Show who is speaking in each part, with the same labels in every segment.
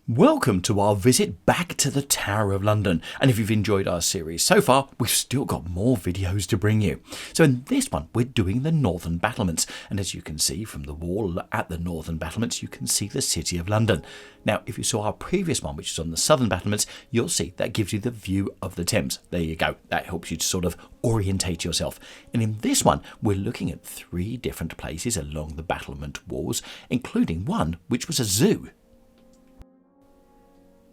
Speaker 1: Welcome to our visit back to the Tower of London, and if you've enjoyed our series so far, we've still got more videos to bring you. So in this one we're doing the Northern Battlements, and as you can see from the wall at the Northern Battlements you can see the City of London. Now if you saw our previous one, which is on the Southern Battlements, you'll see that gives you the view of the Thames. There you go, that helps you to sort of orientate yourself. And in this one we're looking at 3 different places along the battlement walls, including one which was a zoo.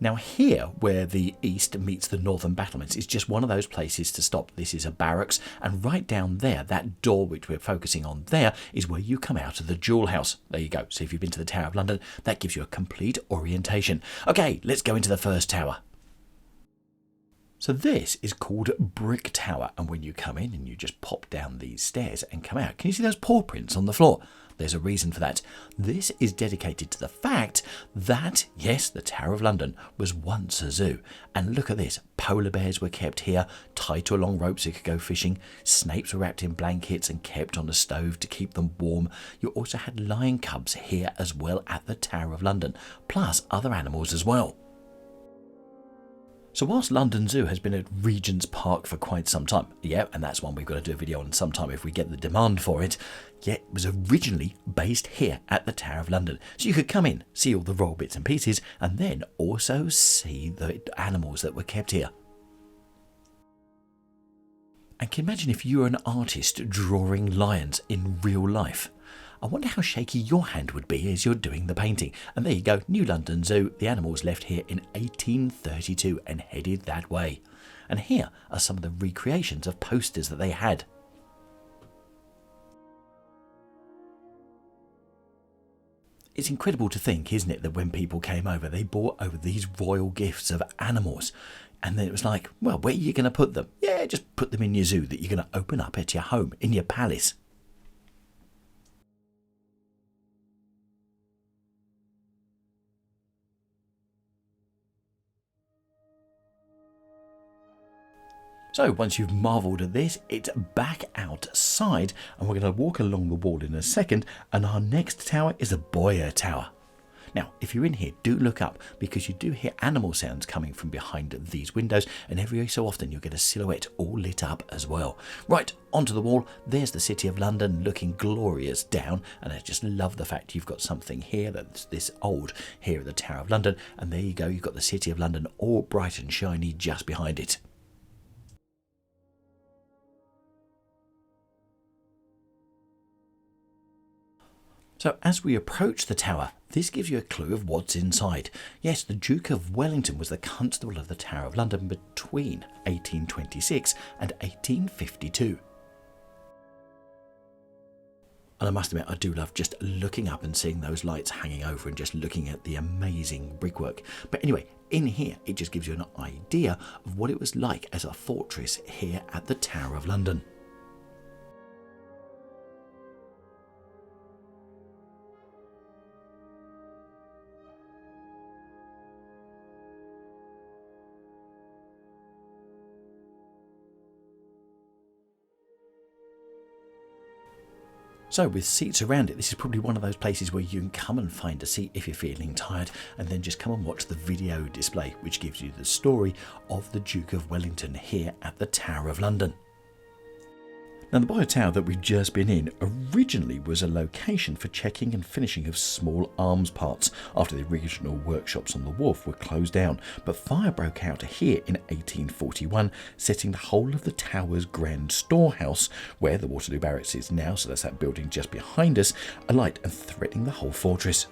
Speaker 1: Now here, where the east meets the northern battlements, is just one of those places to stop. This is a barracks, and right down there, that door which we're focusing on there, is where you come out of the Jewel House. There you go. So if you've been to the Tower of London, that gives you a complete orientation. Okay, let's go into the first tower. So this is called Brick Tower, and when you come in and you just pop down these stairs and come out, can you see those paw prints on the floor? There's a reason for that. This is dedicated to the fact that, yes, the Tower of London was once a zoo. And look at this, polar bears were kept here, tied to a long rope so you could go fishing. Snakes were wrapped in blankets and kept on a stove to keep them warm. You also had lion cubs here as well at the Tower of London, plus other animals as well. So whilst London Zoo has been at Regent's Park for quite some time, yeah, and that's one we've got to do a video on sometime if we get the demand for it, yeah, it was originally based here at the Tower of London. So you could come in, see all the royal bits and pieces, and then also see the animals that were kept here. And can you imagine if you were an artist drawing lions in real life? I wonder how shaky your hand would be as you're doing the painting. And there you go, New London Zoo. The animals left here in 1832 and headed that way. And here are some of the recreations of posters that they had. It's incredible to think, isn't it, that when people came over, they brought over these royal gifts of animals. And then it was like, well, where are you going to put them? Yeah, just put them in your zoo that you're going to open up at your home, in your palace. So once you've marvelled at this, it's back outside, and we're going to walk along the wall in a second, and our next tower is a Bowyer Tower. Now, if you're in here, do look up, because you do hear animal sounds coming from behind these windows, and every so often you'll get a silhouette all lit up as well. Right, onto the wall, there's the City of London looking glorious down, and I just love the fact you've got something here that's this old here at the Tower of London, and there you go, you've got the City of London all bright and shiny just behind it. So as we approach the tower, this gives you a clue of what's inside. Yes, the Duke of Wellington was the Constable of the Tower of London between 1826 and 1852. And I must admit, I do love just looking up and seeing those lights hanging over and just looking at the amazing brickwork. But anyway, in here, it just gives you an idea of what it was like as a fortress here at the Tower of London. So with seats around it, this is probably one of those places where you can come and find a seat if you're feeling tired, and then just come and watch the video display, which gives you the story of the Duke of Wellington here at the Tower of London. Now the Bowyer Tower that we've just been in originally was a location for checking and finishing of small arms parts after the original workshops on the wharf were closed down, but fire broke out here in 1841, setting the whole of the tower's grand storehouse, where the Waterloo Barracks is now, so that's that building just behind us, alight and threatening the whole fortress.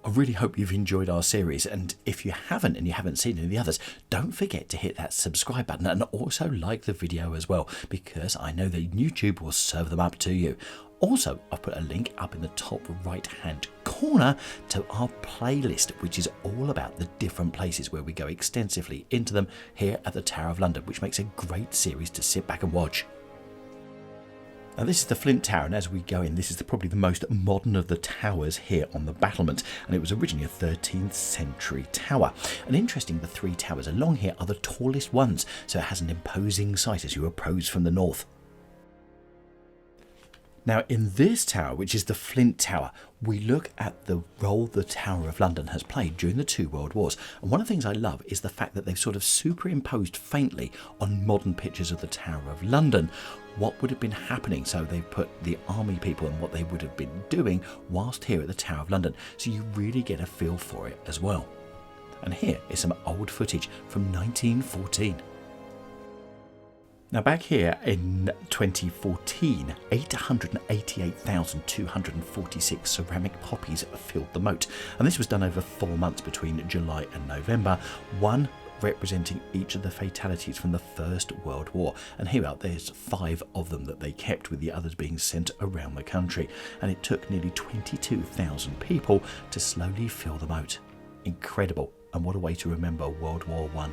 Speaker 1: I really hope you've enjoyed our series, and if you haven't and you haven't seen any of the others, don't forget to hit that subscribe button and also like the video as well, because I know that YouTube will serve them up to you. Also, I've put a link up in the top right hand corner to our playlist, which is all about the different places where we go extensively into them here at the Tower of London, which makes a great series to sit back and watch. Now this is the Flint Tower, and as we go in, this is probably the most modern of the towers here on the battlement, and it was originally a 13th century tower. And interesting, the 3 towers along here are the tallest ones, so it has an imposing sight as you approach from the north. Now in this tower, which is the Flint Tower, we look at the role the Tower of London has played during the two World Wars. And one of the things I love is the fact that they've sort of superimposed faintly on modern pictures of the Tower of London what would have been happening. So they've put the army people and what they would have been doing whilst here at the Tower of London. So you really get a feel for it as well. And here is some old footage from 1914. Now back here in 2014, 888,246 ceramic poppies filled the moat. And this was done over 4 months between July and November, one representing each of the fatalities from the First World War. And here there's 5 of them that they kept, with the others being sent around the country. And it took nearly 22,000 people to slowly fill the moat. Incredible. And what a way to remember World War I.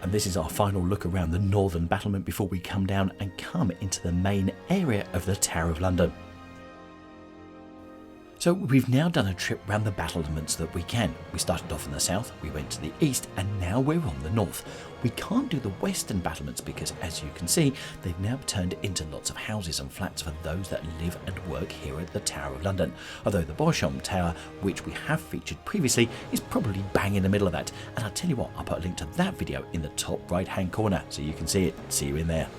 Speaker 1: And this is our final look around the Northern Battlement before we come down and come into the main area of the Tower of London. So we've now done a trip round the battlements that we can. We started off in the south, we went to the east, and now we're on the north. We can't do the western battlements because, as you can see, they've now turned into lots of houses and flats for those that live and work here at the Tower of London. Although the Beauchamp Tower, which we have featured previously, is probably bang in the middle of that. And I'll tell you what, I'll put a link to that video in the top right hand corner so you can see it. See you in there.